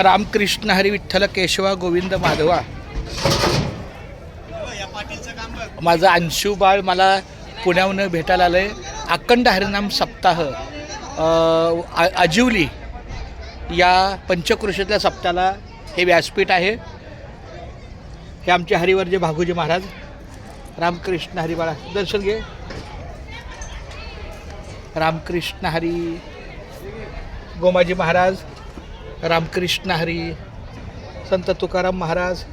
रामकृष्ण हरी विठ्ठल केशवा गोविंद माधवा. माझं अंशू बाळ मला पुण्याहून भेटायला आलं आहे. अखंड हरिनाम सप्ताह आजिवली या पंचक्रोशीतल्या सप्ताहाला हे व्यासपीठ आहे. हे आमचे हरिवर्य भागूजी महाराज. रामकृष्ण हरी बाळा दर्शन घे. रामकृष्ण हरी गोमाजी महाराज. रामकृष्ण हरी संत तुकाराम महाराज.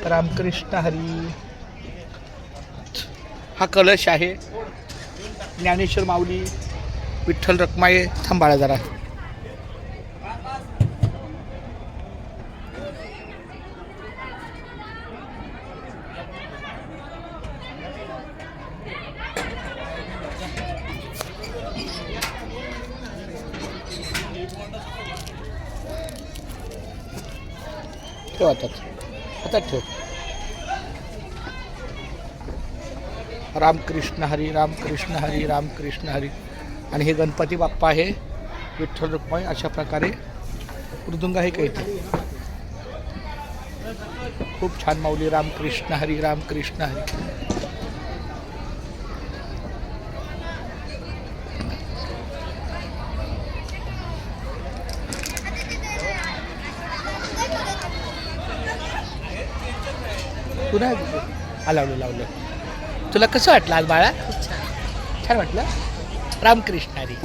रामकृष्ण हरी. हा कलश आहे. ज्ञानेश्वर माऊली विठ्ठल रखमाये. थांबाळा जरा. ठेव आता ठेव. रामकृष्ण हरी रामकृष्ण हरी रामकृष्ण हरी. आणि हे गणपती बाप्पा आहे विठ्ठल रुक्माई. अशा प्रकारे मृदुंग आहे काही खूप छान माऊली. रामकृष्ण हरी रामकृष्ण हरी. पुन्हा लावलं. तुला कसं वाटलं आज बाळा? छान वाटलं. रामकृष्ण हरी.